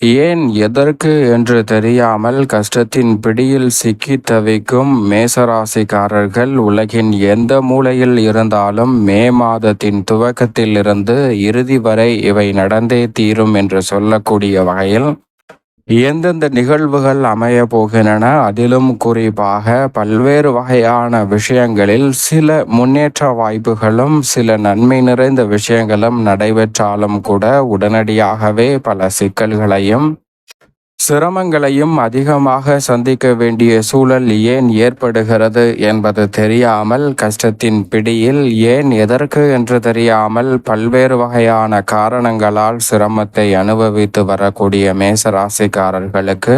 ஏன் எதற்கு என்று தெரியாமல் கஷ்டத்தின் பிடியில் சிக்கித் தவிக்கும் மேசராசிக்காரர்கள் உலகின் எந்த மூலையில் இருந்தாலும் மே மாதத்தின் துவக்கத்திலிருந்து இறுதி வரை இவை நடந்தே தீரும் என்று சொல்லக்கூடிய வகையில் எந்தெந்த நிகழ்வுகள் அமைய போகின்றன, அதிலும் குறிப்பாக பல்வேறு வகையான விஷயங்களில் சில முன்னேற்ற வாய்ப்புகளும் சில நன்மை நிறைந்த விஷயங்களும் நடைபெற்றாலும் கூட உடனடியாகவே பல சிக்கல்களையும் சிரமங்களையும் அதிகமாக சந்திக்க வேண்டிய சூழல் ஏன் ஏற்படுகிறது என்பது தெரியாமல் கஷ்டத்தின் பிடியில் ஏன் எதற்கு என்று தெரியாமல் பல்வேறு வகையான காரணங்களால் சிரமத்தை அனுபவித்து வரக்கூடிய மேசராசிக்காரர்களுக்கு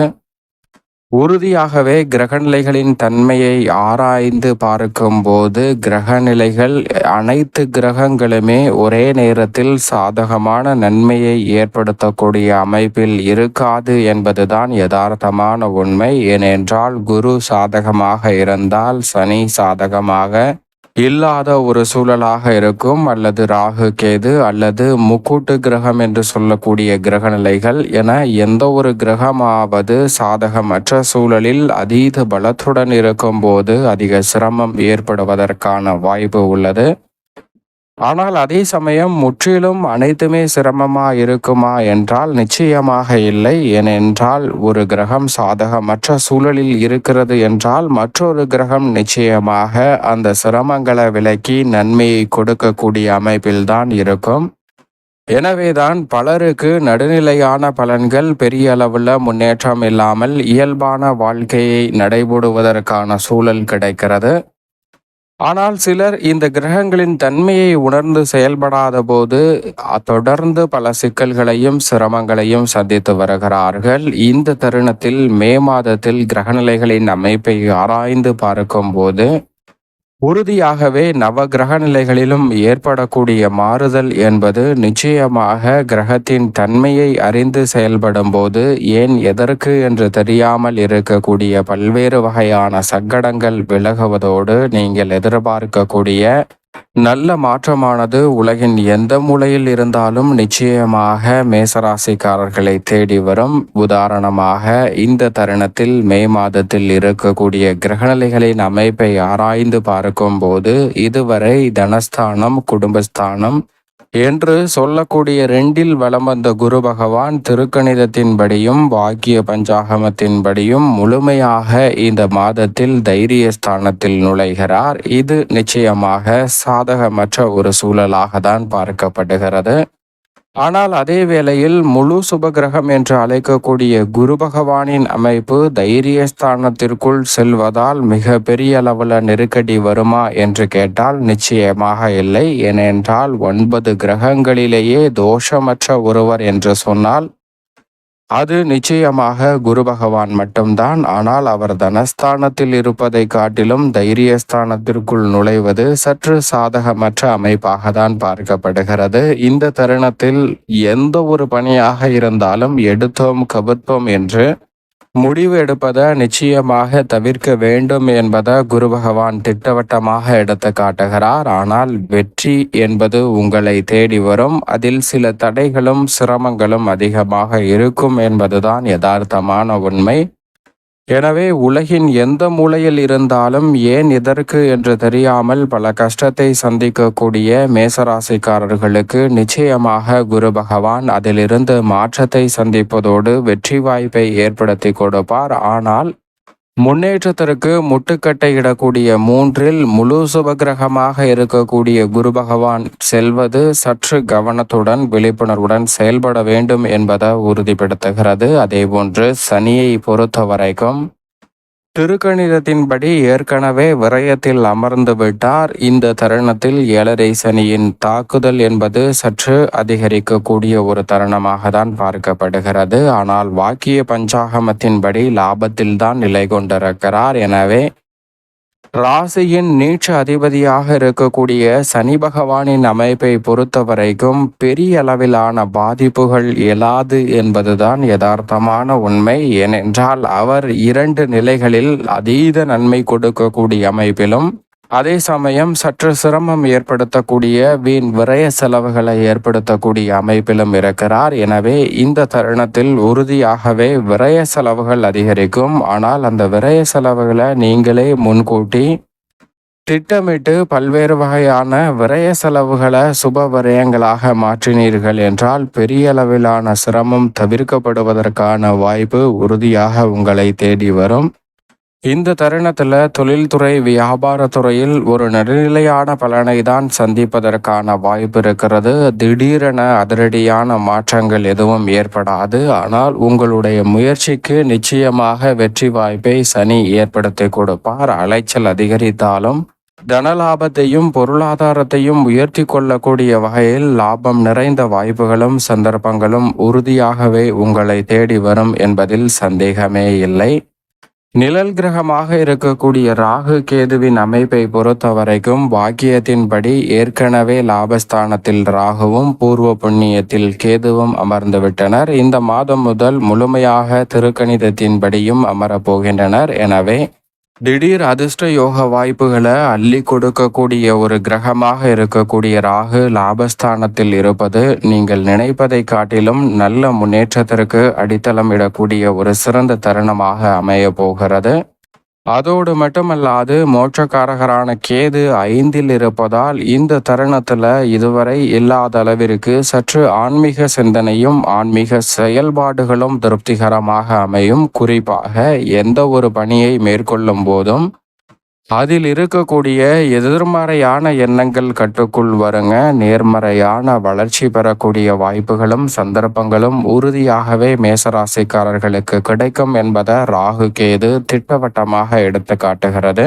உறுதியாகவே கிரகநிலைகளின் தன்மையை ஆராய்ந்து பார்க்கும்போது கிரகநிலைகள் அனைத்து கிரகங்களுமே ஒரே நேரத்தில் சாதகமான நன்மையை ஏற்படுத்தக்கூடிய அமைப்பில் இருக்காது என்பதுதான் யதார்த்தமான உண்மை. ஏனென்றால் குரு சாதகமாக இருந்தால் சனி சாதகமாக இல்லாத ஒரு சூழலாக இருக்கும், அல்லது ராகு கேது அல்லது முக்கூட்டு கிரகம் என்று சொல்லக்கூடிய கிரகநிலைகள் என எந்த ஒரு கிரகமாவது சாதகமற்ற சூழலில் அதீத பலத்துடன் இருக்கும்போது அதிக சிரமம் ஏற்படுவதற்கான வாய்ப்பு உள்ளது. ஆனால் அதே சமயம் முற்றிலும் அனைத்துமே சிரமமா இருக்குமா என்றால் நிச்சயமாக இல்லை. ஏனென்றால் ஒரு கிரகம் சாதகமற்ற சூழலில் இருக்கிறது என்றால் மற்றொரு கிரகம் நிச்சயமாக அந்த சிரமங்களை விலக்கி நன்மையை கொடுக்கக்கூடிய அமைப்பில்தான் இருக்கும். எனவேதான் பலருக்கு நடுநிலையான பலன்கள், பெரிய அளவுள்ள முன்னேற்றம் இல்லாமல் இயல்பான வாழ்க்கையை நடைபோடுவதற்கான சூழல் கிடைக்கிறது. ஆனால் சிலர் இந்த கிரகங்களின் தன்மையை உணர்ந்து செயல்படாத போது தொடர்ந்து பல சிக்கல்களையும் சிரமங்களையும் சந்தித்து வருகிறார்கள். இந்த தருணத்தில் மே மாதத்தில் கிரகநிலைகளின் அமைப்பை ஆராய்ந்து பார்க்கும்போது உறுதியாகவே நவ கிரக நிலைகளிலும் ஏற்படக்கூடிய மாறுதல் என்பது நிச்சயமாக கிரகத்தின் தன்மையை அறிந்து செயல்படும் போது ஏன் எதற்கு என்று தெரியாமல் இருக்கக்கூடிய பல்வேறு வகையான சங்கடங்கள் விலகுவதோடு நீங்கள் எதிர்பார்க்கக்கூடிய நல்ல மாற்றமானது உலகின் எந்த மூலையில் இருந்தாலும் நிச்சயமாக மேசராசிக்காரர்களை தேடி வரும். உதாரணமாக இந்த தருணத்தில் மே மாதத்தில் இருக்கக்கூடிய கிரகநிலைகளின் அமைப்பை ஆராய்ந்து பார்க்கும் போது இதுவரை தனஸ்தானம், குடும்பஸ்தானம் என்று சொல்லக்கூடிய ரெண்டில் வலம் வந்த குரு பகவான் திருக்கணிதத்தின்படியும் வாக்கிய பஞ்சாகமத்தின்படியும் முழுமையாக இந்த மாதத்தில் தைரிய ஸ்தானத்தில் நுழைகிறார். இது நிச்சயமாக சாதகமற்ற ஒரு சூழலாக தான் பார்க்கப்படுகிறது. ஆனால் அதே வேளையில் முழு சுபகிரகம் என்று அழைக்கக்கூடிய குரு பகவானின் அமைப்பு தைரியஸ்தானத்திற்குள் செல்வதால் மிக பெரிய அளவில் நெருக்கடி வருமா என்று கேட்டால் நிச்சயமாக இல்லை. ஏனென்றால் 9 கிரகங்களிலேயே தோஷமற்ற ஒருவர் என்று சொன்னால் அது நிச்சயமாக குரு பகவான் மட்டும்தான். ஆனால் அவர் தனஸ்தானத்தில் இருப்பதை காட்டிலும் தைரியஸ்தானத்திற்குள் நுழைவது சற்று சாதகமற்ற அமைப்பாக தான் பார்க்கப்படுகிறது. இந்த தருணத்தில் எந்த ஒரு பணியாக இருந்தாலும் எடுத்தோம் கவிழ்ப்போம் என்று முடிவு எடுப்பதை நிச்சயமாக தவிர்க்க வேண்டும் என்பதை குரு பகவான் திட்டவட்டமாக எடுத்து காட்டுகிறார். ஆனால் வெற்றி என்பது உங்களை தேடி வரும். அதில் சில தடைகளும் சிரமங்களும் அதிகமாக இருக்கும் என்பதுதான் யதார்த்தமான உண்மை. எனவே உலகின் எந்த மூலையில் இருந்தாலும் ஏன் எதற்கு என்று தெரியாமல் பல கஷ்டத்தை சந்திக்கக்கூடிய மேசராசிக்காரர்களுக்கு நிச்சயமாக குரு பகவான் அதிலிருந்து மாற்றத்தை சந்திப்பதோடு வெற்றி வாய்ப்பை ஏற்படுத்தி கொடுப்பார். ஆனால் முன்னேற்றத்திற்கு முட்டுக்கட்டை இடக்கூடிய 3இல் முழு சுபகிரகமாக இருக்கக்கூடிய குரு பகவான் செல்வது சற்று கவனத்துடன் விழிப்புணர்வுடன் செயல்பட வேண்டும் என்பதை உறுதிப்படுத்துகிறது. அதேபோன்று சனியை பொறுத்த வரைக்கும் திருக்கணிதத்தின்படி ஏற்கனவே விரயத்தில் அமர்ந்து விட்டார். இந்த தருணத்தில் 7.5 சனியின் தாக்குதல் என்பது சற்று அதிகரிக்கக்கூடிய ஒரு தருணமாக தான் பார்க்கப்படுகிறது. ஆனால் வாக்கிய பஞ்சாகமத்தின்படி லாபத்தில் தான் நிலை கொண்டிருக்கிறார். எனவே ராசியின் நீட்ச அதிபதியாக இருக்கக்கூடிய சனி பகவானின் அமைப்பை பொறுத்த வரைக்கும் பெரிய அளவிலான பாதிப்புகள் எழாது என்பதுதான் யதார்த்தமான உண்மை. ஏனென்றால் அவர் 2 நிலைகளில் அதீத நன்மை கொடுக்கக்கூடிய அமைப்பிலும் அதே சமயம் சற்று சிரமம் ஏற்படுத்தக்கூடிய வீண் விரய செலவுகளை ஏற்படுத்தக்கூடிய அமைப்பிலும் இருக்கிறார். எனவே இந்த தருணத்தில் உறுதியாகவே விரய செலவுகள் அதிகரிக்கும். ஆனால் அந்த விரய செலவுகளை நீங்களே முன்கூட்டி திட்டமிட்டு பல்வேறு வகையான விரய செலவுகளை சுப விரயங்களாக மாற்றினீர்கள் என்றால் பெரிய அளவிலான சிரமம் தவிர்க்கப்படுவதற்கான வாய்ப்பு உறுதியாக உங்களை தேடி வரும். இந்த தருணத்தில் தொழில்துறை வியாபாரத்துறையில் ஒரு நடுநிலையான பலனை தான் சந்திப்பதற்கான வாய்ப்பு இருக்கிறது. திடீரென அதிரடியான மாற்றங்கள் எதுவும் ஏற்படாது. ஆனால் உங்களுடைய முயற்சிக்கு நிச்சயமாக வெற்றி வாய்ப்பை சனி ஏற்படுத்தி கொடுப்பார். அலைச்சல் அதிகரித்தாலும் தனலாபத்தையும் பொருளாதாரத்தையும் உயர்த்தி கொள்ளக்கூடிய வகையில் லாபம் நிறைந்த வாய்ப்புகளும் சந்தர்ப்பங்களும் உறுதியாகவே உங்களை தேடி வரும் என்பதில் சந்தேகமே இல்லை. நிழல் கிரகமாக இருக்கக்கூடிய ராகு கேதுவின் அமைப்பை பொறுத்த வரைக்கும் வாக்கியத்தின்படி ஏற்கனவே லாபஸ்தானத்தில் ராகுவும் பூர்வ புண்ணியத்தில் கேதுவும் அமர்ந்து விட்டனர். இந்த மாதம் முதல் முழுமையாக திருக்கணிதத்தின்படியும் அமரப்போகின்றனர். எனவே திடீர் அதிர்ஷ்ட யோக வாய்ப்புகளை அள்ளி கொடுக்கக்கூடிய ஒரு கிரகமாக இருக்கக்கூடிய ராகு லாபஸ்தானத்தில் இருப்பது நீங்கள் நினைப்பதை காட்டிலும் நல்ல முன்னேற்றத்திற்கு அடித்தளம் இடக்கூடிய ஒரு சிறந்த தருணமாக அமைய போகிறது. அதோடு மட்டுமல்லாது மோட்சக்காரகரான கேது 5ல் இருப்பதால் இந்த தருணத்தில் இதுவரை இல்லாத அளவிற்கு சற்று ஆன்மீக சிந்தனையும் ஆன்மீக செயல்பாடுகளும் திருப்திகரமாக அமையும். குறிப்பாக எந்த ஒரு பணியை மேற்கொள்ளும் போதும் அதில் இருக்கக்கூடிய எதிர்மறையான எண்ணங்கள் கட்டுக்குள் வருங்க. நேர்மறையான வளர்ச்சி பெறக்கூடிய வாய்ப்புகளும் சந்தர்ப்பங்களும் உறுதியாகவே மேசராசிக்காரர்களுக்கு கிடைக்கும் என்பதை ராகு கேது திட்டவட்டமாக எடுத்து காட்டுகிறது.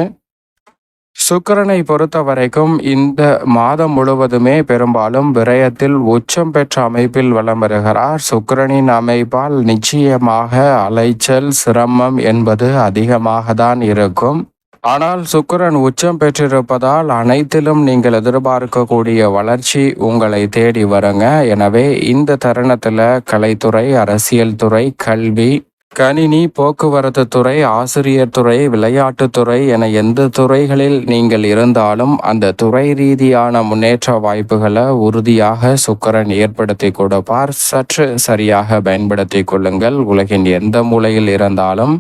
சுக்கிரனை பொறுத்த வரைக்கும் இந்த மாதம் முழுவதுமே பெரும்பாலும் விரயத்தில் உச்சம் பெற்ற அமைப்பில் வலம் வருகிறார். சுக்கிரனின் அமைப்பால் நிச்சயமாக அலைச்சல் சிரமம் என்பது அதிகமாக தான் இருக்கும். ஆனால் சுக்கிரன் உச்சம் பெற்றிருப்பதால் அனைத்திலும் நீங்கள் எதிர்பார்க்கக்கூடிய வளர்ச்சி உங்களை தேடி வருங்க. எனவே இந்த தருணத்தில் கலைத்துறை, அரசியல் துறை, கல்வி, கணினி, போக்குவரத்து துறை, ஆசிரியர் துறை, விளையாட்டுத்துறை என எந்த துறைகளில் நீங்கள் இருந்தாலும் அந்த துறை ரீதியான முன்னேற்ற வாய்ப்புகளை உறுதியாக சுக்கிரன் ஏற்படுத்தி கொடுப்பார். சற்று சரியாக பயன்படுத்தி கொள்ளுங்கள். உலகின் எந்த மூலையில் இருந்தாலும்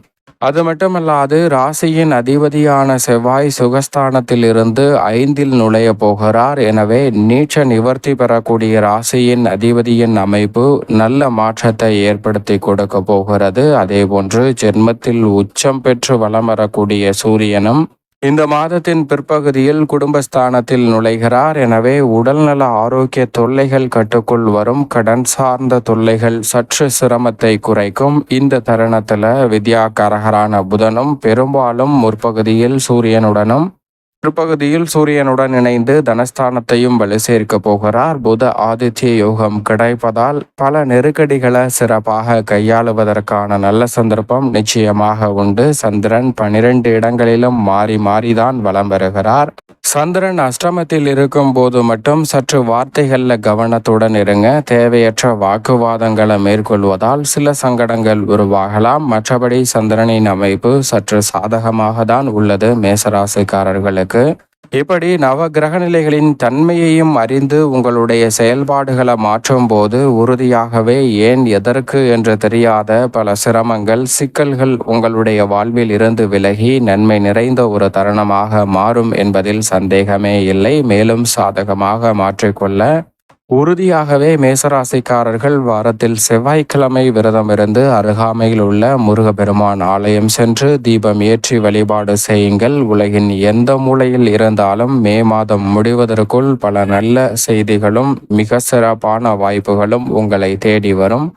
அது மட்டுமல்லாது ராசியின் அதிபதியான செவ்வாய் சுகஸ்தானத்தில் இருந்து 5ல் நுழைய போகிறார். எனவே நீச்ச நிவர்த்தி பெறக்கூடிய ராசியின் அதிபதியின் அமைப்பு நல்ல மாற்றத்தை ஏற்படுத்தி கொடுக்க போகிறது. அதேபோன்று ஜென்மத்தில் உச்சம் பெற்று வலம் வரக்கூடிய சூரியனும் இந்த மாதத்தின் பிற்பகுதியில் குடும்பஸ்தானத்தில் நுழைகிறார். எனவே உடல்நல ஆரோக்கிய தொல்லைகள் கட்டுக்குள் வரும். கடன் சார்ந்த தொல்லைகள் சற்று சிரமத்தை குறைக்கும். இந்த தருணத்தில் வித்யாகாரகரான புதனும் பெரும்பாலும் முற்பகுதியில் சூரியனுடனும் பிற்பகுதியில் சூரியனுடன் இணைந்து தனஸ்தானத்தையும் வலு சேர்க்க போகிறார். புத ஆதித்ய யோகம் கிடைப்பதால் பல நெருக்கடிகளை சிறப்பாக கையாளுவதற்கான நல்ல சந்தர்ப்பம் நிச்சயமாக உண்டு. சந்திரன் 12 இடங்களிலும் மாறி மாறிதான் வலம் வருகிறார். சந்திரன் அஷ்டமத்தில் இருக்கும் போது மட்டும் சற்று வார்த்தைகளில் கவனத்துடன் இருங்க. தேவையற்ற வாக்குவாதங்களை மேற்கொள்வதால் சில சங்கடங்கள் உருவாகலாம். மற்றபடி சந்திரனின் அமைப்பு சற்று சாதகமாக தான் உள்ளது மேசராசிக்காரர்களுக்கு. இப்படி நவ கிரக நிலைகளின் தன்மையையும் அறிந்து உங்களுடைய செயல்பாடுகளை மாற்றும் போது உறுதியாகவே ஏன் எதற்கு என்று தெரியாத பல சிரமங்கள், சிக்கல்கள் உங்களுடைய வாழ்வில் இருந்து விலகி நன்மை நிறைந்த ஒரு தருணமாக மாறும் என்பதில் சந்தேகமே இல்லை. மேலும் சாதகமாக மாற்றிக்கொள்ள உறுதியாகவே மேசராசிக்காரர்கள் வாரத்தில் செவ்வாய்க்கிழமை விரதம் இருந்து அருகாமையில் உள்ள முருகப்பெருமான் ஆலயம் சென்று தீபம் ஏற்றி வழிபாடு செய்யுங்கள். உலகின் எந்த மூலையில் இருந்தாலும் மே மாதம் முடிவதற்குள் பல நல்ல செய்திகளும் மிக சிறப்பான வாய்ப்புகளும் உங்களை தேடி வரும்.